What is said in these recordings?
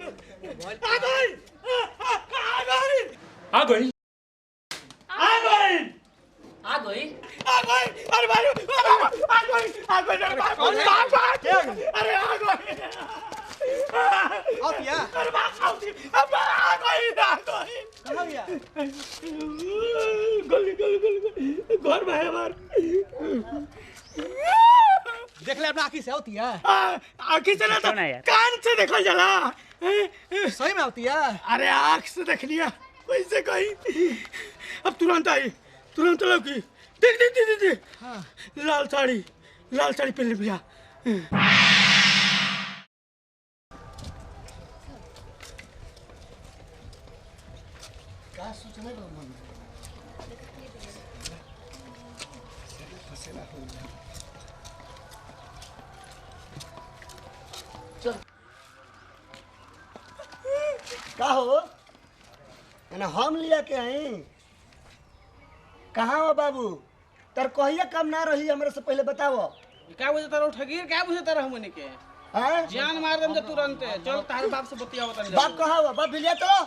आ गई अरे भाई आ गई अरे आ गई आओ भैया अरे अब आ गई कहाँ भैया गली घर में है हमार देख ले अपना आँखी से होती है आँखी से ना कान से देखा जला सही में होती है अरे आँख से देख लिया वैसे कहीं अब तुरंत आई तुरंत लौकी देख देख देख देख हाँ। लाल साड़ी पहन ली भैया क्या सोचने का मन का हो ना हम लिया के हैं कहाँ हो बाबू तर कहिया काम ना रही हमरा से पहले बताओ क्या बुझे तारो ठगीर क्या बुझे तारा हमने के हैं जान मार दम तुरंत चल तारे बाप से बतियाओ तनी बाप कहाँ हो बाप लिया चलो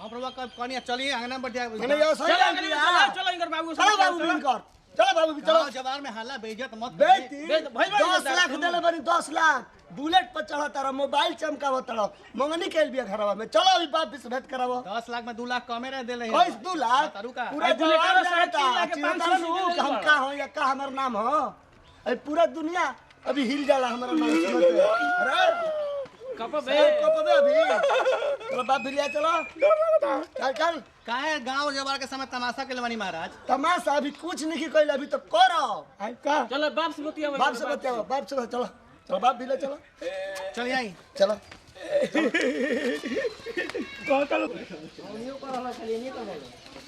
हम प्रभा कब कहानी चलिए अंगना बढ़िया मैंने यो सही चलो लिया चलो इनकर बाबू चलो बाबू बिनकर चलो बाबू भी चलो जवार में हाला बेइज्जत मत बेटी भाई 10 लाख देले बनी 10 लाख बुलेट पर चढ़ा तारा मोबाइल चमकाव तारा मंगनी के बिया घरवा में चलो अभी बाप भी से भेंट करावो 10 लाख में 2 लाख कमे रह दे रहे कोई 2 लाख तारू का पूरा बुलेट जवान पर रहता 3 लाख 500 चिंता हम का हो या का हमार नाम हो अरे पूरा दुनिया अभी हिल जाला हमारा नाम सुन के अरे कप बे कब अभी चलो बाप भी लिया चलो चल चल काहे गांव जवार के समय तमाशा के लवानी महाराज तमाशा अभी कुछ नहीं कइल अभी तो करो आई का चलो बाप से बतियाओ बाप से बताओ बाप से चलो चलो बाप भी ले चलो चल आई चलो कह चलो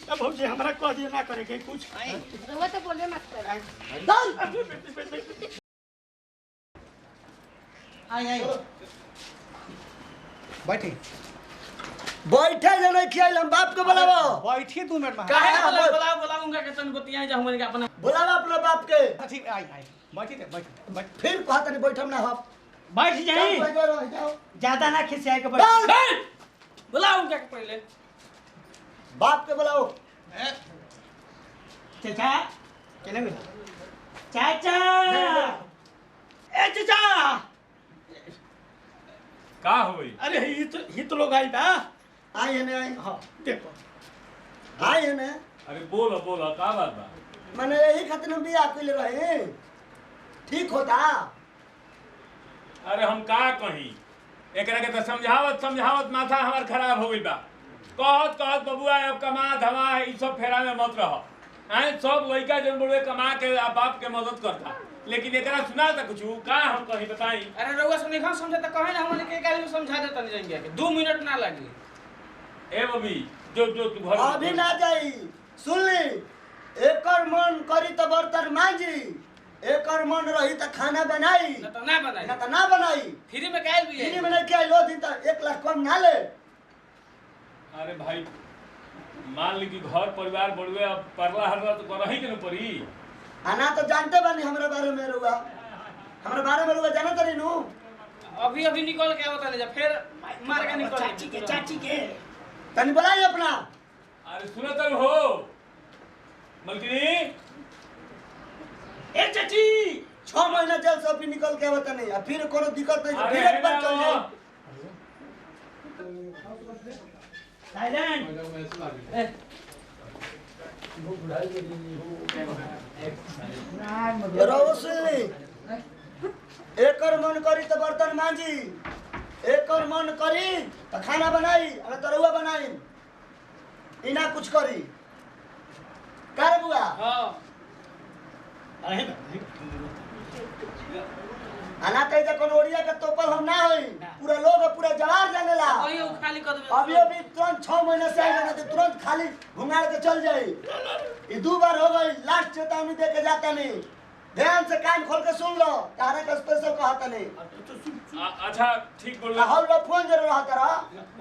अब भौजी हमरा कह दिए ना करे के कुछ वो तो बोले मत कर आई आई बैठी बैठे जो नहीं खियाइल हम बाप को बुलावो बैठी 2 मिनट में काहे बोल- बुलाओ उनका के तन बतियाए जा हमने के अपना बुलावा अपने बाप के ठीक आई आई बैठी थे बैठ फिर कहता नहीं बैठम ना हम बैठ जाई जाओ ज्यादा ना खिसिया के बैठ बुलाओ उनका के पहले बाप के बुलाओ चाचा केने में चाचा ए चाचा का होई अरे ये तो लोग आई बा आई है ना आई हाँ देखो आई है ना अरे बोलो बोलो का बात बा मैंने यही खातिर हम बियाह कइले रहे ठीक होता अरे हम का कही एकरा के तो समझावत माथा हमार खराब हो गई बा कहत बबुआ अब कमा धमा ई सब फेरा में मत रह आए सब लइका जन बुढ़वे कमा के बाप के मदद करता लेकिन एकरा सुना था कुछ का हम कहीं बताई अरे रउआ सुन नहीं समझे त कहे ना हमने के गाली में समझा दे तनी जाएंगे कि 2 मिनट ना लगी ए बबी जो तू घर अभी ना जाई सुन ली एकर मन करी तो बर्तन मांजी एकर मन रही तो खाना बनाई ना तो ना बनाई ना तो ना बनाई फ्री में कायल भी इन्हीं है में नहीं किया लो दिन तो 1 लाख कम ना ले अरे भाई मान ली कि घर परिवार बढ़वे अब परला हरला तो करही के न पड़ी आना तो जानते बानी हमरा बारे में रुआ हमरा बारे में रुआ जानत नहीं नु अभी निकल के आवत ले जा फिर मार के निकल चाची के तनी बुलाई अपना अरे सुनो तो हो मलकिनी ए चाची 6 महीना जेल से अभी निकल के आवत नहीं फिर कोनो दिक्कत नहीं अरे फिर एक बार चल जाए साइलेंट रोशनी एकर मन करी तो बर्तन मांजी एकर मन करी तो खाना बनाई अरे तरुआ बनाई इना कुछ करी कर बुआ हां अरे आना तैजा कोनो ओड़िया के तोपल हम ना होई पूरा लोग पूरा जवार जानेला अभी वो खाली कर दे अभी तुरंत 6 महीने से आएगा तो तुरंत खाली घुंगाड़ के चल जाई ये 2 बार हो गई लास्ट चेतावनी दे के जाता नहीं ध्यान से कान खोल के सुन लो तारे का स्पेशल कहता नहीं अच्छा ठीक बोल हॉल में फोन जरूर रहता रहा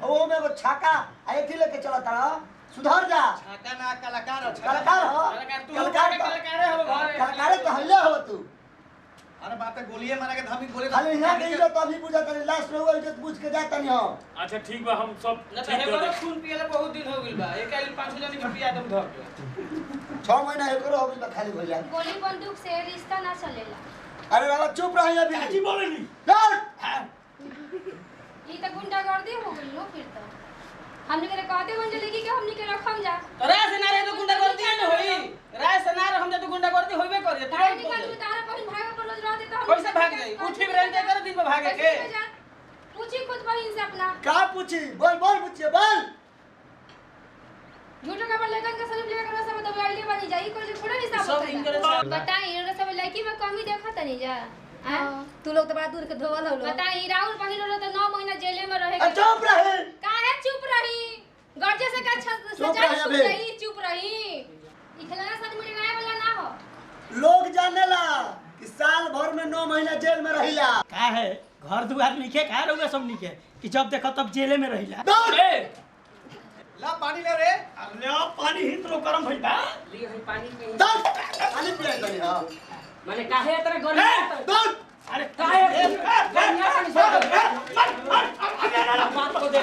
वो में वो छाका आईटी लेके चलता रहा सुधर जा छाका ना कलाकार कलाकार हो कलाकार कलाकार हो घर कलाकार तो हल्ले हो तू अरे बात है गोलिए मारा के हम ही गोले खाली यहाँ के इज्जत अभी पूछा तनी लास्ट में वो इज्जत पूछ के जाता नहीं हम अच्छा ठीक बा हम सब ना तो ठीक कर हेकरो दे खून पियले बहुत दिन हो गेल बा एक आइल 5 जन के पिया दम धर के 6 महीना एकरो हो गइल खाली भइया गोली बंदूक से रिश्ता ना चलेला। अरे बाबा चुप रही अभी काची बोलेली ई त गुंडागर्दी हो गइल नो फिर त हमनी के कहते बन जले कि हमनी के रखम जा तो राय से ना रहे तो गुंडागर्दी न होई राय से ना रहे हम तो गुंडागर्दी होइबे करिए तारे तुरंत निकल तू तारा पहिन भाग पर रोज रहते त हम कैसे भाग जाई उठी रह के कर दिन में भागे के पूछी खुद बहिन से अपना का पूछी बोल बोल पूछिए बोल झूठो का लेकर के सलीम लेकर सब तो आईले बनी जाई कोई थोड़ा हिसाब सब इनकर बताई ये सब लड़की में कमी देखा तनी जा तू लोग तो बड़ा दूर के धोवल हो बताई राहुल पहिन रहो तो 9 महीना जेल में रहे चुप रहे काहे चुप रही गर्जे से का चुप सजा रही छूट अबे। गई चुप रही ई खिलाना साथ में लगाए वाला ना हो लोग जानेला कि साल भर में 9 महीना जेल में रहिला का है घर दुआर नहीं के का रहुआ सब नहीं के कि जब देखो तब जेले में रहिला दौड़ ए ला पानी ले रे अरे अब पानी ही तो गरम भइल बा लिए है पानी के दौड़ पानी पिया तनी हां माने काहे इतना गर्मी दौड़ अरे काहे गर्मी पानी से बात को दे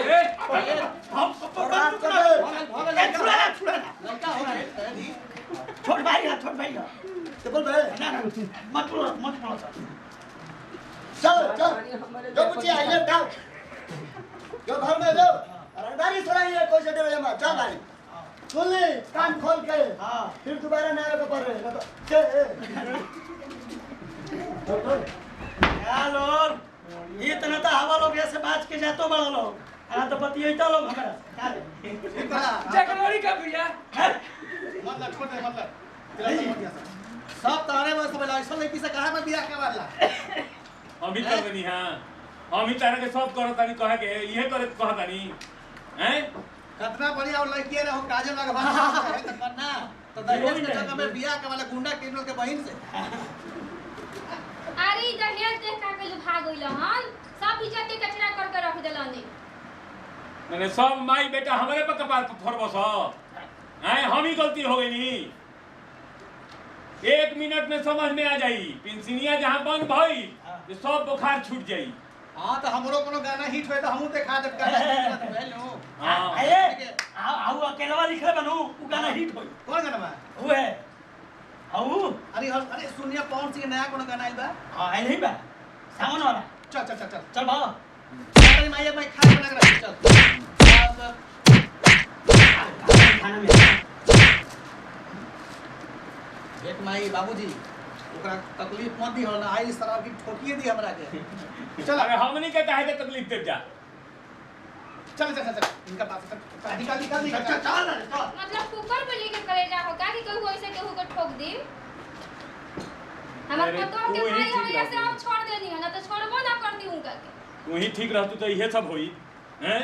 हम रात को दे छुड़ा लड़का हो रहा छोड़ भाई ना छोड़ भाई ना तो बोल बे ना ना मत बोलो चल चल जो पूछिए आइए उठाओ जो घर में जो रंगदारी सुनाइए कोई से डरे मत चल भाई सुन ले कान खोल के हां फिर दोबारा ना आवे पर रहे ना तो हेलो ये तना तो हवा लोग ऐसे बाज के जातो बड़ा लोग आ तो बतियै तो लोग हमरा ठीक बा जगलोरी का भैया मतलब छोड़ दे मतलब सब तारे बस बोला ऐसा लड़की से कहा मैं बियाह करवाला हम ही कर देनी हां हम ही तारा के सब करत तानी कहे के इहे करे कहत तानी हैं कितना बढ़िया और लड़की है हो काजल लगा है तो करना तो दहेज के जगह में बियाह करवाला गुंडा क्रिमिनल के बहन से अरे दहेज देख का के भाग गइल हन सब इज्जत के कचरा करके रख देलनी मैंने सब माई बेटा हमारे पर कपाल पर फोड़बस हैं हम ही गलती हो गई 1 मिनट में समझ में आ जाई पेंसिनिया जहां बंद भई तो सब बुखार छूट जाई हां तो हमरो कोनो गाना हिट होए तो हमहू देखा देब गाना हेलो हां ए आउ अकेलवा लिखले बनू उ गाना हिट होई कौन गाना बा हुए आउ अरे सुनिया कौन सी नया कोनो गाना आइल बा हां आई नहीं बा सावन वाला चल चल चल चल चल भाग अरे माया मैं खाना बना के रख चल खाना में एक माई बाबूजी ओकरा तकलीफ मत दी होला आई शराब की ठोकिए दी हमरा के चल अरे हमनी के काहे के तकलीफ दे जा चल चल चल इनका पास चल निकाल चल चल मतलब कुकर पे लेके कलेजा हो का कि कहू ऐसे केहू को ठोक दी हमर अरे पतो के तू ही भाई हम ठीक ऐसे रहती। हम छोड़ देनी है ना तो छोड़बो ना करती उनका के तू ही ठीक रहतू तो इहे सब होई हैं